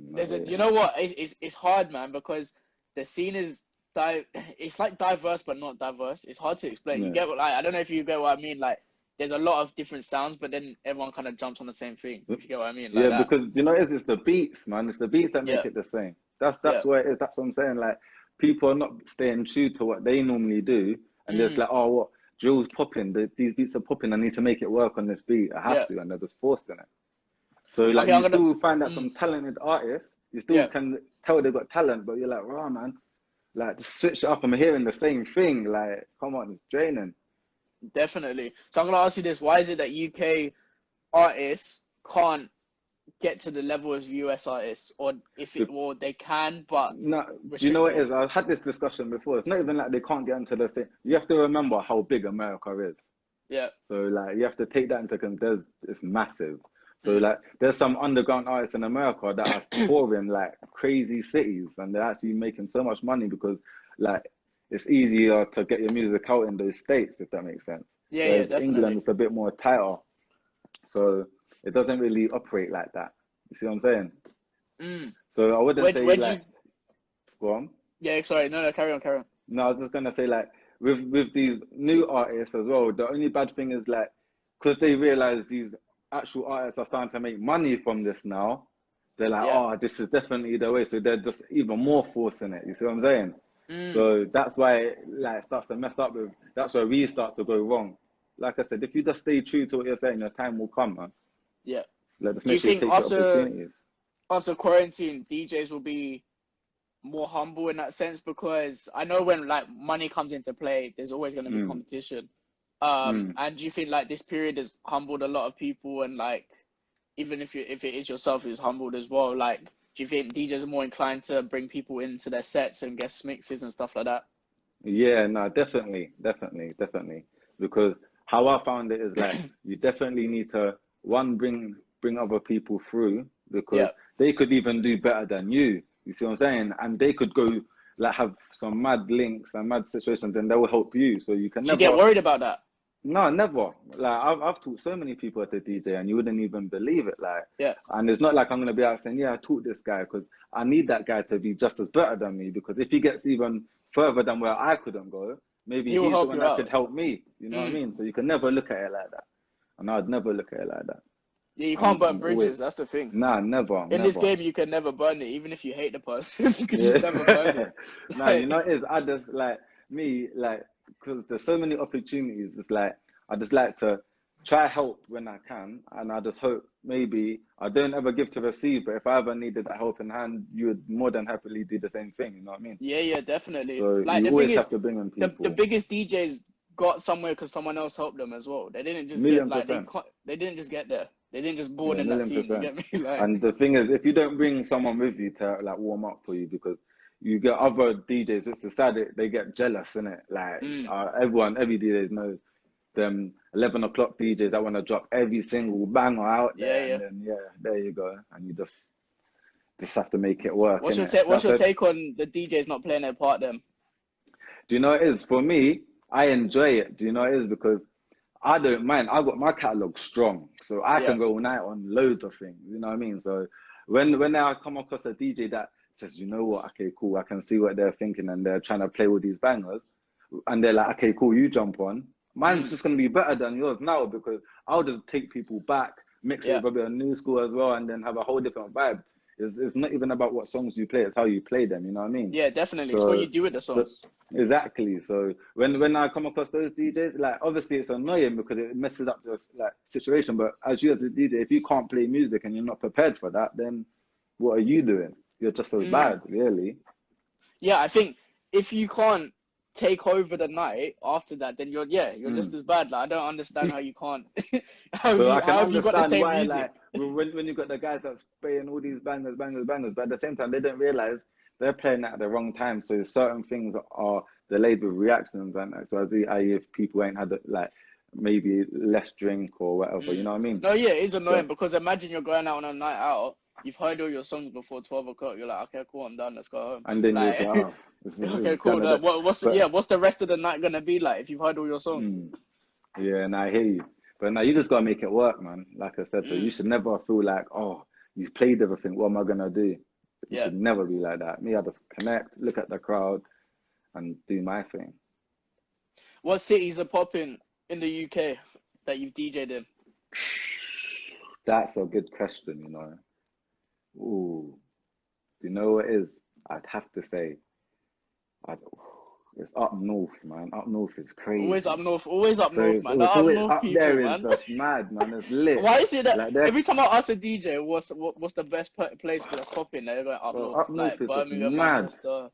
you know what? It's hard, man, because the scene is it's like diverse but not diverse. It's hard to explain. You get what, like, I don't know if you get what I mean. Like, there's a lot of different sounds, but then everyone kind of jumps on the same thing. If you get what I mean. Like yeah, because you know it's the beats, man. It's the beats that make it the same. That's what it is. That's what I'm saying. Like, people are not staying true to what they normally do. And it's like, oh, what? Drill's popping. These beats are popping. I need to make it work on this beat. I have to. And they're just forced in it. So, like, you still find that some talented artists, you still can tell they've got talent, but you're like, wow, man. Like, just switch it up. I'm hearing the same thing. Like, come on, it's draining. Definitely. So I'm going to ask you this. Why is it that UK artists can't get to the level as US artists, or they can, but no, you know what it is? I've had this discussion before. It's not even like they can't get into the same. You have to remember how big America is. Yeah. So like you have to take that into consideration. It's massive. So like there's some underground artists in America that are touring like crazy cities, and they're actually making so much money because like it's easier to get your music out in those states, if that makes sense. Yeah, yeah, definitely. England is a bit more tighter. So it doesn't really operate like that. You see what I'm saying? So I wouldn't say go on. Yeah, sorry. No, carry on. No, I was just gonna say like with these new artists as well. The only bad thing is like because they realize these actual artists are starting to make money from this now. They're like, oh, this is definitely the way. So they're just even more forcing it. You see what I'm saying? So that's why it like starts to mess up with. That's where we start to go wrong. Like I said, if you just stay true to what you're saying, your time will come, man. Yeah. Like, just Do you think after quarantine, DJs will be more humble in that sense? Because I know when like money comes into play, there's always going to be competition. And do you think like this period has humbled a lot of people, and like even if it is yourself who's humbled as well, like do you think DJs are more inclined to bring people into their sets and guest mixes and stuff like that? Yeah, no, definitely. Because how I found it is like you definitely need to bring other people through, because they could even do better than you. You see what I'm saying? And they could go like have some mad links and mad situations, and they will help you. So you can never. You get worried about that? No, never. Like I've taught so many people at the DJ, and you wouldn't even believe it. Like, Yeah. and it's not like I'm gonna be out saying, yeah, I taught this guy, because I need that guy to be just as better than me. Because if he gets even further than where I couldn't go, maybe He will he's the help one you that out. could help me. You know what I mean? So you can never look at it like that, and I'd never look at it like that. Yeah, you can't burn I'm always, bridges. That's the thing. nah, never, In this never. game, you can never burn it, even if you hate the person. You can just never burn Yeah. it. Nah, you know, it is. I just like me, like, because there's so many opportunities. It's like I just like to try help when I can, and I just hope maybe I don't ever give to receive. But if I ever needed that helping hand, you would more than happily do the same thing. You know what I mean? Yeah, definitely. So Like you the thing always is, have to bring in the people. biggest DJs got somewhere because someone else helped them as well. They didn't just get Million like percent. they didn't just get there. They didn't just born Yeah, in that million scene. You percent. get me? Like, And the thing is, if you don't bring someone with you to like warm up for you, because you get other DJs, which is sad, they get jealous, innit? Like every DJ knows them 11 o'clock DJs that want to drop every single banger out there, yeah. and then there you go, and you just have to make it work, What's your innit? what's your take on the DJs not playing their part then? Do you know what it is? For me, I enjoy it. Do you know what it is? Because I don't mind. I got my catalog strong, so I Yeah. can go all night on loads of things. You know what I mean? So when I come across a DJ that says, you know what, okay, cool, I can see what they're thinking, and they're trying to play with these bangers, and they're like, okay, cool, you jump on. Mine's just gonna be better than yours now, because I'll just take people back, mix it Yeah. with a bit of new school as well, and then have a whole different vibe. It's not even about what songs you play; it's how you play them. You know what I mean? Yeah, definitely. It's what So you do with the so songs. exactly. So when I come across those DJs, like obviously it's annoying because it messes up the like situation. But as you as a DJ, if you can't play music and you're not prepared for that, then what are you doing? You're just as bad, really. Yeah, I think if you can't take over the night after that, then you're just as bad. Like I don't understand how you can't. So I can how have you got the understand same why, music? like, when you got the guys that's playing all these bangers, but at the same time they don't realize they're playing at the wrong time. So certain things are delayed with reactions, and so as if people ain't had like maybe less drink or whatever, you know what I mean? No, yeah, it's annoying So, because imagine you're going out on a night out. You've heard all your songs before 12 o'clock. You're like, okay, cool, I'm done. Let's go home. and then you're Like, just like, oh, okay, it's cool. kind of but What's the rest of the night gonna be like if you've heard all your songs? yeah, and I hear you. But now you just gotta make it work, man. Like I said, so you should never feel like, oh, you've played everything. What am I gonna do? You should never be like that. Me, I just connect, look at the crowd, and do my thing. What cities are popping in the UK that you've DJ'd in? That's a good question, you know. Ooh, do you know what it is? I'd have to say, it's up north, man. Up north is Always crazy. up north, always up So north, man. The it's up always north up people, there is man. just mad, man. It's lit. Why is it that Like they're every time I ask a DJ what's the best place for that's popping, they're going up north, up north like is just Birmingham, mad. Manchester.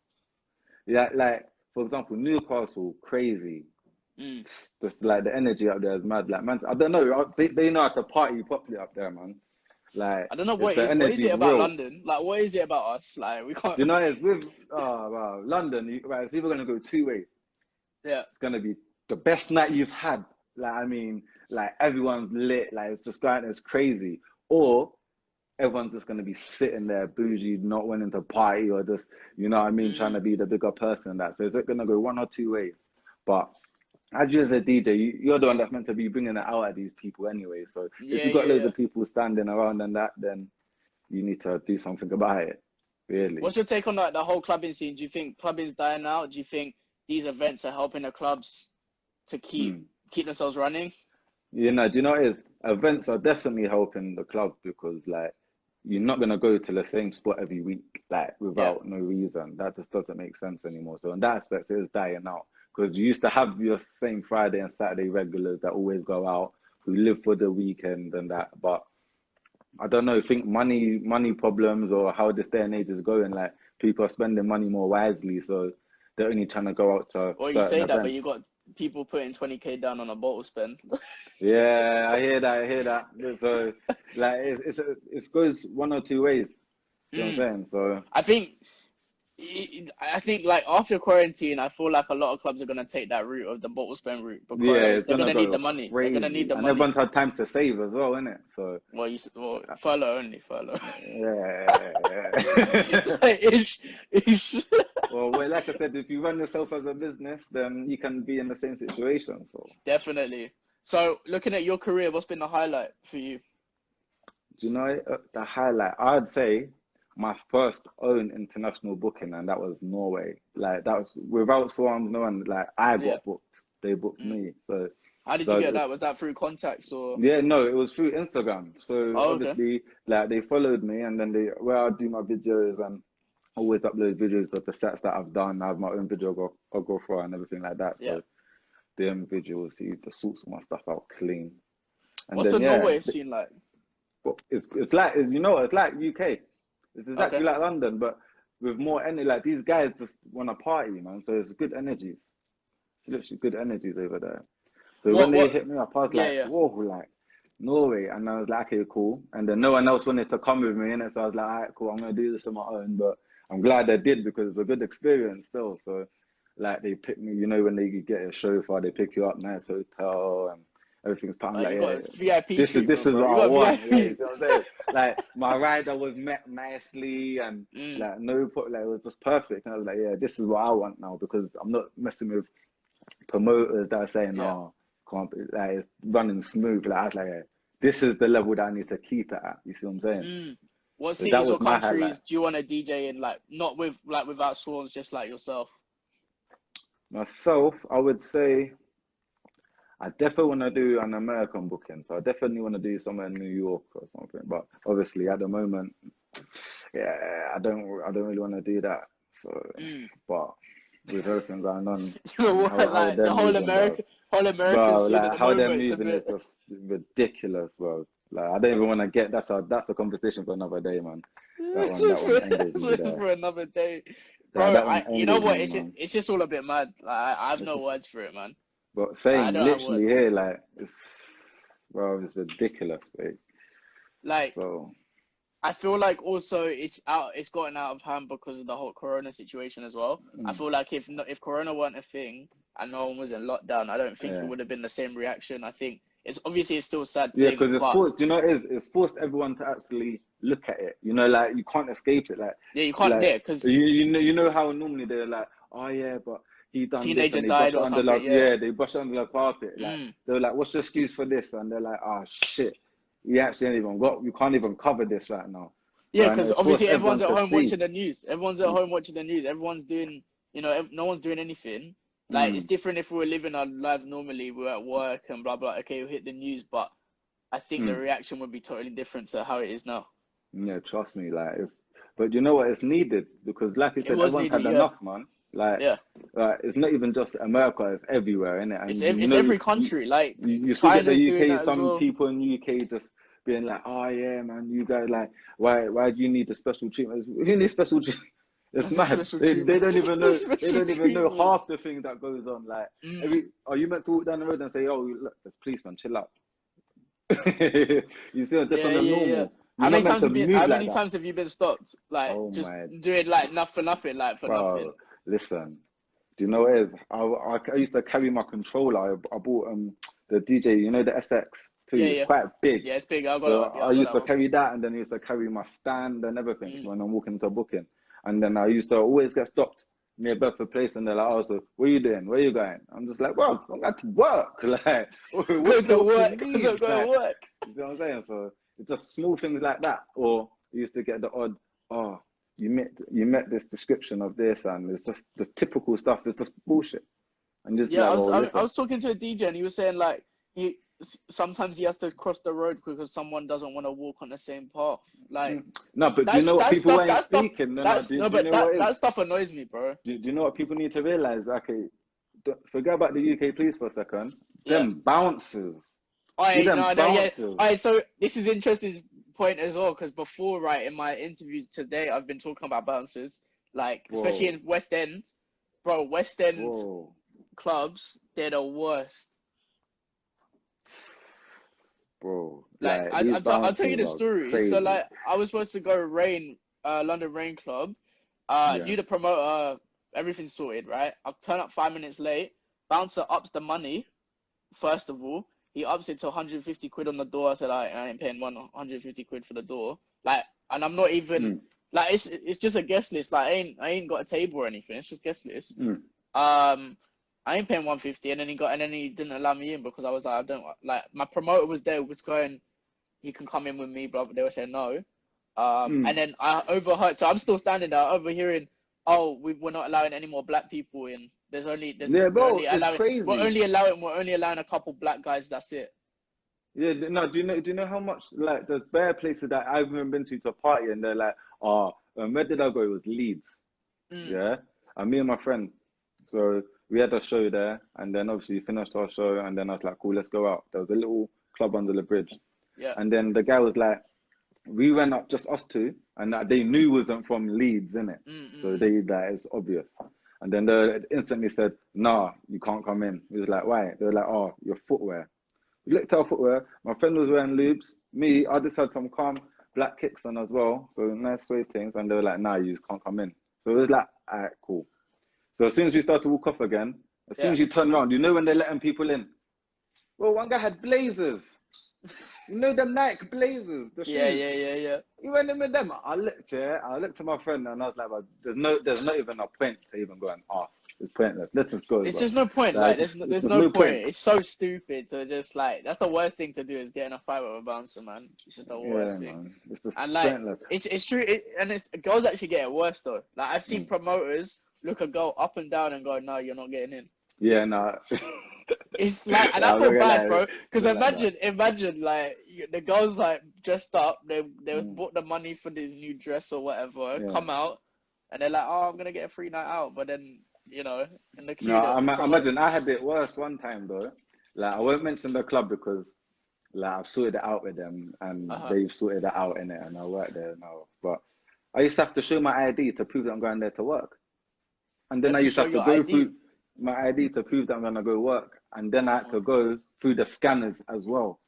Yeah, like for example, Newcastle, crazy. Just like the energy up there is mad. Like man, I don't know. They know how to party properly up there, man. Like I don't know what it the is. What is energy it is about real. London? Like, what is it about us? Like, we can't. Do you know it's with London? Right, it's either gonna go two ways. Yeah. It's gonna be the best night you've had. Like I mean, like everyone's lit. Like it's just going, it's crazy. Or everyone's just gonna be sitting there bougie, not wanting to party, or just you know what I mean, trying to be the bigger person and that. So is it gonna go one or two ways? But as you as a DJ, you're the one that's meant to be bringing it out at these people anyway. So if you've got loads of people standing around and that, then you need to do something about it. Really. What's your take on the whole clubbing scene? Do you think clubbing's dying out? Do you think these events are helping the clubs to keep themselves running? You know, do you know what it is? Events are definitely helping the club because like you're not gonna go to the same spot every week like without no reason. That just doesn't make sense anymore. So in that aspect, it is dying out because you used to have your same Friday and Saturday regulars that always go out who live for the weekend and that. But I don't know. I think money problems or how this day and age is going. Like people are spending money more wisely, so they're only trying to go out to Well, you certain say that, events. but you got people putting 20k down on a bottle spend. Yeah, I hear that. So, like, it goes one or two ways. You know what I'm saying? So, I think like after quarantine, I feel like a lot of clubs are gonna take that route of the bottle spend route yeah, because it's they're gonna gonna need go the money. crazy. They're gonna need the and money. everyone's had time to save as well, innit? So, Well, furlough only, furlough. yeah. Well, like I said, if you run yourself as a business, then you can be in the same situation. So Definitely. So looking at your career, what's been the highlight for you? Do you know the highlight? I'd say my first own international booking, and that was Norway. Like that was without Swans, no one. Like I got booked, they booked me. So how did you get that? Was that through contacts or? Yeah, no, it was through Instagram. So Okay. obviously, like they followed me, and then where I do my videos and always upload videos of the sets that I've done. I have my own videographer and everything like that. So them visuals, the sorts of my stuff out clean. And what's then, the Norway scene like? It's like it's like UK. It's exactly like London, but with more energy. Like these guys just want to party, man. So it's good energies. It's literally good energies over there. So when they hit me up, I was like, whoa, like Norway, and I was like, okay, cool. And then no one else wanted to come with me, and so I was like, all right, cool, I'm gonna do this on my own. But I'm glad I did because it's a good experience still. So like they pick me, you know, when they get a chauffeur, they pick you up, nice hotel, and everything's part. I'm like, yeah, VIP this is what I want. Yeah, you see what I'm saying? Like my rider was met nicely, and like it was just perfect. And I was like, yeah, this is what I want now because I'm not messing with promoters that are saying, no, can't be, like it's running smooth. Like I was like, yeah, this is the level that I need to keep it at. You see what I'm saying? What cities or countries do you want to DJ in? Like not with without Swans, just like yourself. Myself, I would say I definitely want to do an American booking. So I definitely want to do somewhere in New York or something. But obviously at the moment, I don't really want to do that. So, but with everything going on, like the whole American bro, scene like at the how moment, they're moving is just ridiculous, bro. Like I don't even want to get that's a conversation for another day, man. That one for another day, bro. You know what? It's just all a bit mad. Like I have no words for it, man. But saying literally here, like it's ridiculous, mate. Like I feel like also it's gotten out of hand because of the whole Corona situation as well. I feel like if Corona weren't a thing and no one was in lockdown, I don't think it would have been the same reaction. I think it's still a sad thing. Yeah, because it's forced. You know, it's forced everyone to actually look at it. You know, like you can't escape it. Like you can't because you know how normally they're like, oh yeah, but he done teenager this and died or something. They brush it under the carpet. Like they're like, what's the excuse for this? And they're like, oh shit. We actually we can't even cover this right now. Yeah, because obviously everyone's at home watching the news. Everyone's at home watching the news. Everyone's doing, no one's doing anything. Like, it's different if we were living our lives normally, we're at work and blah, blah. Okay, we'll hit the news, but I think the reaction would be totally different to how it is now. Yeah, trust me. But you know what? It's needed because, like you said, everyone's had enough, man. Like, it's not even just America; it's everywhere, isn't it? And it's every country. You still get the UK. Some people in the UK just being like, "Oh yeah, man, you guys why do you need the special treatment? Who needs special treatment?" It's mad. They don't even know. They don't even know half the things that goes on. Like, are you meant to walk down the road and say, "Oh, look, there's policeman, chill out." You see, that's on the normal. Yeah. How many times have you been stopped? Like doing nothing, nothing. Listen, do you know what it is? I used to carry my controller. I bought the DJ, you know, the SX too. It's quite big. Yeah, it's big. I used to carry that, and then I used to carry my stand and everything when I'm walking to a booking. And then I used to always get stopped near Bedford Place, and they're like, "Oh, so what are you doing? Where are you going?" I'm just like, "Well, I'm going to work." Like, go to work. You see what I'm saying? So it's just small things like that. Or you used to get the odd, "Oh, you met this description of this," and it's just the typical stuff. It's just bullshit. And just I was talking to a DJ, and he was saying like sometimes he has to cross the road because someone doesn't want to walk on the same path. Like no, but do you know what people ain't speaking? That stuff annoys me, bro. Do you know what people need to realize? Okay, forget about the UK police for a second. Them bouncers. So this is interesting point as well because before, in my interviews today, I've been talking about bouncers, like especially in West End, bro. West End clubs, they're the worst. Bro, I'll tell you the story. Crazy. So I was supposed to go London Rain Club. Knew the promoter, everything's sorted, right? I'll turn up 5 minutes late. Bouncer ups the money. First of all, he ups it to 150 quid on the door. I said I ain't paying 150 quid for the door. And I'm not even it's just a guest list. I ain't got a table or anything. It's just guest list. I ain't paying 150, and then he didn't allow me in because I was like, I don't like. My promoter was there, was going, he can come in with me, bro. But they were saying no. And then I overheard, so I'm still standing there, overhearing, oh, we're not allowing any more black people in. Yeah, bro, it's crazy. We're only allowing a couple black guys. That's it. Yeah, no. Do you know how much like there's bare places that I've even been to a party and they're like, where did I go? It was Leeds. Yeah, and me and my friend. So we had a show there, and then obviously we finished our show, and then I was like, cool, let's go out. There was a little club under the bridge. Yeah. And then the guy was like, we went up, just us two, and they knew wasn't from Leeds, innit? So they it's obvious. And then they instantly said, nah, you can't come in. He was like, why? They were like, oh, your footwear. We looked at our footwear. My friend was wearing loops. Me, I just had some calm black kicks on as well. So nice suede things. And they were like, nah, you just can't come in. So it was like, all right, cool. So as soon as we started to walk off again, as soon as you turn around, you know when they're letting people in? Well, one guy had blazers. You know them Nike blazers? The shoes. Yeah. He went in with them. I looked at my friend and I was like, well, there's not even a point to even go and ask. It's pointless. Let's just go. It's just no point. Like, there's no point. It's so stupid to just like. That's the worst thing to do is get in a fight with a bouncer, man. It's just the worst thing. Man. It's just and like, pointless. it's true. Girls actually get it worse though. Like I've seen promoters look a girl up and down and go, no, you're not getting in. Yeah, no. It's like, and I feel bad, bro. Because imagine like the girls like dressed up. They bought the money for this new dress or whatever. Come out, and they're like, oh, I'm gonna get a free night out, but then. You know, in the queue. No, imagine I had it worse one time though. Like I won't mention the club because like I've sorted it out with them and they've sorted it out in it and I work there now. But I used to have to show my ID to prove that I'm going there to work. And then I used to have to go through my ID to prove that I'm gonna go work. And then I had to go through the scanners as well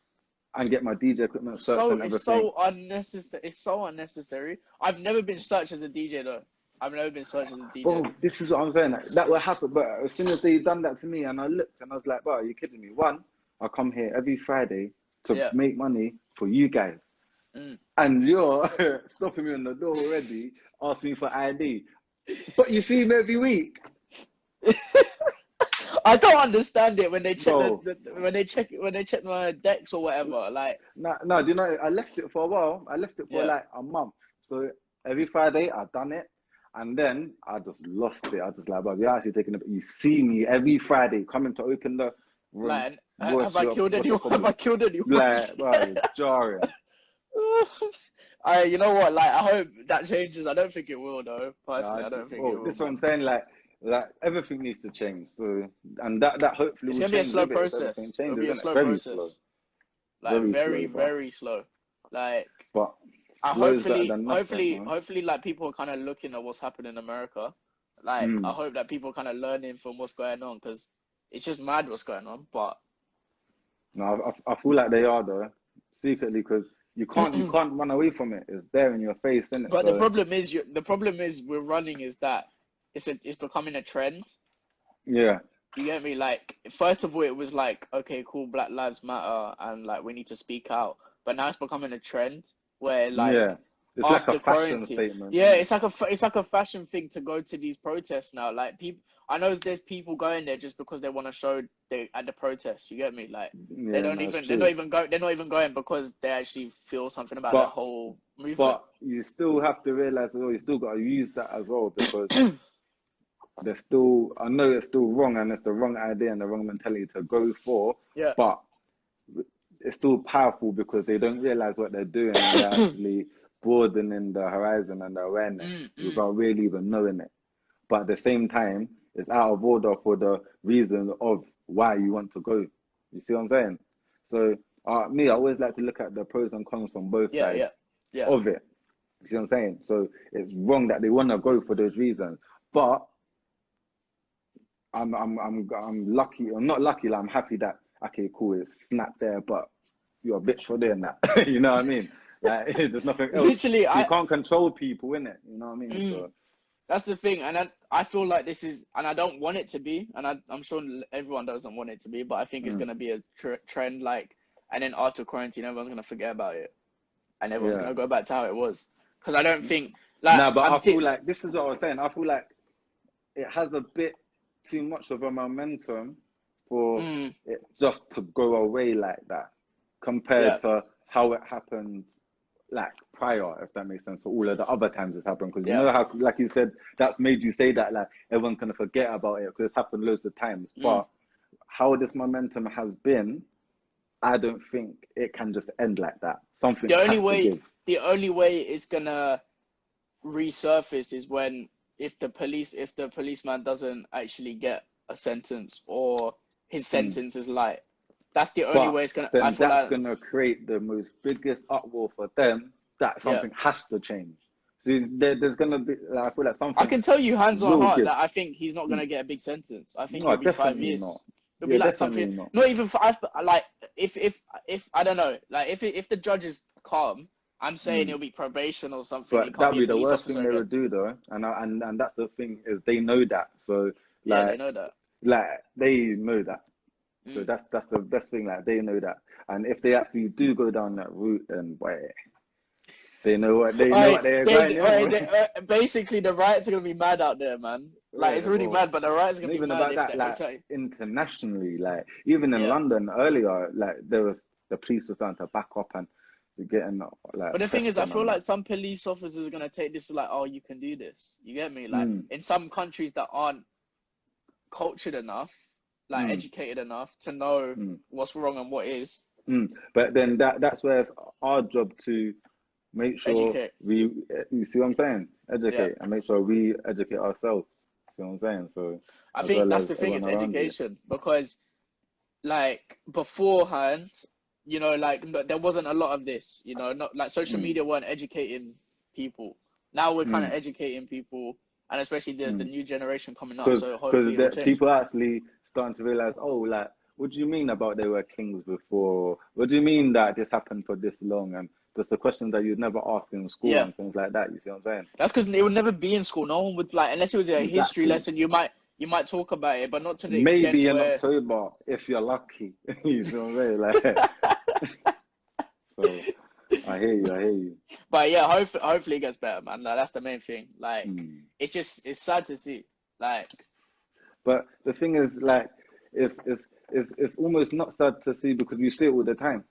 and get my DJ equipment searched and everything. It's so unnecessary. It's so unnecessary. I've never been searched as a DJ though. I've never been searched as a DJ. Bro, this is what I'm saying. That will happen. But as soon as they done that to me and I looked and I was like, bro, are you kidding me? One, I come here every Friday to make money for you guys. And you're stopping me on the door already, asking me for ID. But you see me every week. I don't understand it when they check when they check my decks or whatever. Like no, do you know I left it for a while. I left it for like a month. So every Friday I've done it. And then I just lost it. I just like, but you're actually taking it. You see me every Friday coming to open the room. Like, have I killed anyone? Have I killed anyone? Like, bro, it's jarring. You know what? Like, I hope that changes. I don't think it will, though. Personally, I don't think it will. That's what I'm saying. Like everything needs to change. So, and that hopefully it's gonna be a slow process. It'll be a slow process. Like very slow. Like, but. Hopefully, like people are kind of looking at what's happening in America. Like, I hope that people are kind of learning from what's going on because it's just mad what's going on. But no, I feel like they are though, secretly, because you can't run away from it. It's there in your face, isn't it? But the problem is we're running is that it's becoming a trend. Yeah. You get me? Like, first of all, it was like, okay, cool, Black Lives Matter, and like we need to speak out. But now it's becoming a trend. Where like it's like a fashion statement. Yeah, it's like a fashion thing to go to these protests now. Like people, I know there's people going there just because they want to show they at the protest. You get me? Like they're not even going because they actually feel something about the whole movement. But you still have to realize as well. You still got to use that as well because they're still. I know it's still wrong and it's the wrong idea and the wrong mentality to go for. Yeah. But it's still powerful because they don't realize what they're doing and they're actually broadening the horizon and the awareness without really even knowing it. But at the same time, it's out of order for the reason of why you want to go. You see what I'm saying? So I always like to look at the pros and cons from both sides of it. You see what I'm saying? So it's wrong that they want to go for those reasons. But I'm lucky, or not lucky, like I'm happy that, okay, cool, it's snapped there, but you're a bitch for doing that. You know what I mean? Like, there's nothing else. Literally, you can't control people, innit? You know what I mean? So, that's the thing, and I feel like this is, and I don't want it to be, and I'm sure everyone doesn't want it to be, but I think it's going to be a trend, like, and then after quarantine, everyone's going to forget about it, and everyone's going to go back to how it was. Because I don't think, like... No, but I feel like, this is what I was saying, I feel like it has a bit too much of a momentum for Mm. it just to go away like that, compared to how it happened like prior, if that makes sense, for all of the other times it's happened. Because you know how, like you said, that's made you say that like everyone's gonna forget about it because it's happened loads of times. But how this momentum has been, I don't think it can just end like that. Something The only has way, to give. the only way it's gonna resurface is when if the policeman doesn't actually get a sentence or his sentence is light. That's the only way it's gonna. Then I feel that's like gonna create the most biggest uproar for them. That something has to change. So there's gonna be. Like, I feel like something. I can tell you, hands on will heart, give. that I think he's not gonna get a big sentence. I think No, it'll be 5 definitely years. not. It'll be like definitely something. not. Not even 5. Like if I don't know. Like if the judge is calm, I'm saying it'll be probation or something. But that'd be the worst thing they would do, though. And that's the thing, is they know that. So like, they know that. Like they know that. So that's the best thing. Like they know that. And if they actually do go down that route, then boy, they know what they're going. Basically, the riots are gonna be mad out there, man. Like it's really mad, but the riots are gonna be even mad. About that, like internationally, like even in London earlier, like the police were starting to back up and getting like. But the thing is, I feel like some police officers are gonna take this like, oh, you can do this. You get me? Like in some countries that aren't cultured enough, like educated enough to know what's wrong and what is. But then that's where it's our job to make sure you see what I'm saying? Educate and make sure we educate ourselves. See what I'm saying? So I think that's the thing, is education, because like beforehand, you know, like there wasn't a lot of this, you know, not like social media weren't educating people. Now we're kind of educating people, and especially the new generation coming up. So hopefully it'll change. People are actually starting to realize, oh, like, what do you mean about they were kings before? What do you mean that this happened for this long? And just the questions that you'd never ask in school and things like that. You see what I'm saying? That's because it would never be in school. No one would, like, unless it was a history lesson. You might talk about it, but not to the extent maybe in October if you're lucky. You see what I'm saying? Like, so I hear you. But yeah, hopefully it gets better, man. Like, that's the main thing. Like, it's sad to see. Like, but the thing is, like, it's almost not sad to see because we see it all the time.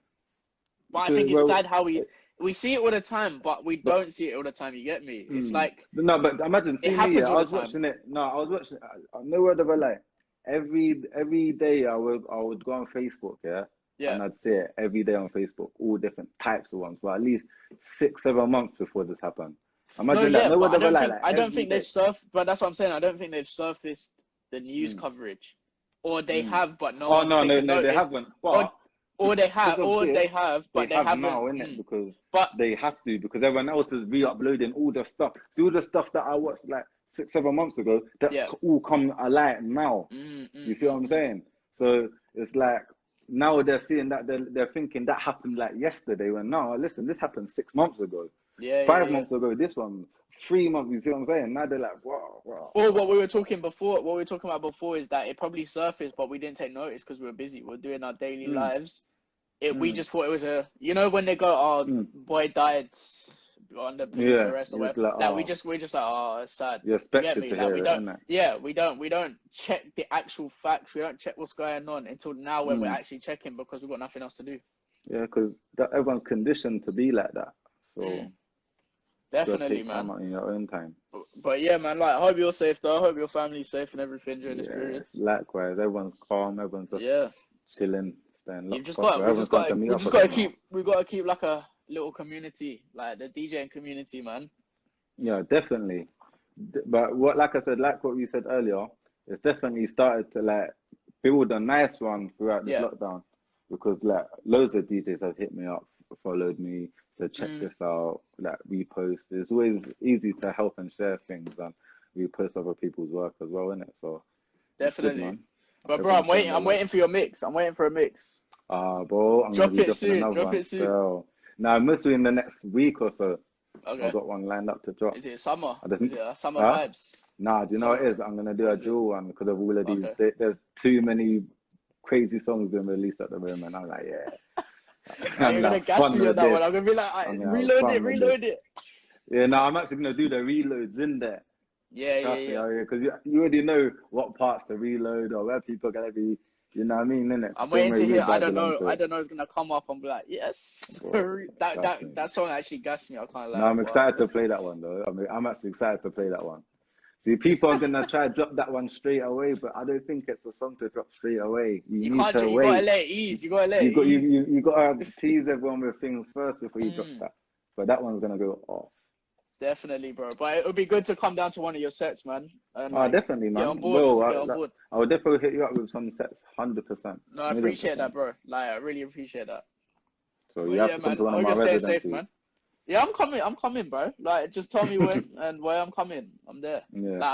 But I think it's sad how we see it all the time, but we don't see it all the time. You get me? It's like no, but imagine seeing me. I was watching it. No word of a lie. Every day I would go on Facebook, and I'd see it every day on Facebook, all different types of ones, for at least 6-7 months before this happened. Imagine that. No word of a lie. I don't think they've surfaced, but that's what I'm saying. I don't think they've surfaced the news coverage, or they have, but no. Oh no, they haven't. Or they have, but they haven't now, innit? Because they have to, because everyone else is re-uploading all the stuff. See, all the stuff that I watched like 6-7 months ago, that's all come alive now. You see what I'm saying? So it's like now they're seeing that, they're thinking that happened like yesterday. When no, listen, this happened 6 months ago, 5 months ago. This one, 3 months. You see what I'm saying? Now they're like, wow. Or what we were talking about before is that it probably surfaced, but we didn't take notice because we were busy. We were doing our daily lives. We just thought it was when they go, oh, boy died under police arrest or whatever. Like, we're just like, oh, it's sad. You're expected to hear it, we don't check the actual facts. We don't check what's going on until now when we're actually checking, because we've got nothing else to do. Yeah, because everyone's conditioned to be like that. So definitely, man. In your own time. But yeah, man. Like, I hope you're safe, though. I hope your family's safe and everything during this period. Likewise, everyone's calm. Everyone's just chilling. We've got to keep like a little community, like the DJing community, man. Yeah, definitely. But like I said, like what you said earlier, it's definitely started to like build a nice one throughout this lockdown, because like loads of DJs have hit me up, followed me, said check this out, like repost. It's always easy to help and share things and repost other people's work as well, isn't it? So definitely. Good, but bro, I'm waiting for your mix. I'm waiting for a mix. Bro, Drop it soon. So, now, mostly in the next week or so. Okay. I've got one lined up to drop. Is it summer? Is it summer vibes? Nah, do you know what it is? I'm gonna do a dual one because of all of these. There's too many crazy songs being released at the moment. I'm like, you're gonna gas me on that one. I'm gonna be like, reload it. Yeah, no, I'm actually gonna do the reloads in there. Yeah, Trust me, yeah. because you already know what parts to reload or where people are gonna be. You know what I mean, innit? I'm Same waiting way to hear. with I don't Babylon know. too. I don't know. It's gonna come up. I'm like, yes. Bro, that trust me. that song actually gassed me. I can't No, lie. I'm Wow. excited to play that one though. I mean, I'm actually excited to play that one. See, people are gonna try to drop that one straight away, but I don't think it's a song to drop straight away. You You need can't. to You gotta wait. let it ease. You gotta let it You ease. gotta tease everyone with things first before you drop that. But that one's gonna go off. Definitely, bro. But it would be good to come down to one of your sets, man, and Oh, like definitely, get man. on board. Bro, Get on board. I will definitely hit you up with some sets, 100%, No, I million appreciate that, percent. bro. Like, I really appreciate that. So But you have yeah, to come man. to one I of hope my you're staying safe, residencies. man. Yeah, I'm coming. I'm coming, bro. Like, just tell me when and where I'm coming. I'm there. Yeah. Like,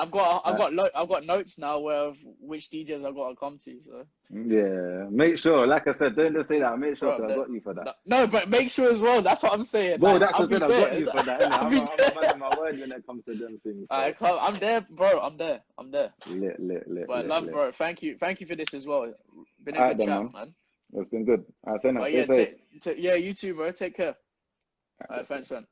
I've got notes now of which DJs I've got to come to. So Yeah. Make sure, like I said, don't just say that. Make sure, bro, I'm because I there. got you for that. No, but make sure as well. That's what I'm saying. Bro, Like, that's I'll what I be said. I got there. you for that, innit? I'll be I'm a man there. of my word when it comes to them things. So. I'm there, bro. I'm there. I'm there. But love, Lit. bro. Thank you for this as well. Been a All right, good then, chat, man. man. It's been good. All right, say that. But Stay yeah, safe. yeah, you too, bro. Take care. All right, thanks, man.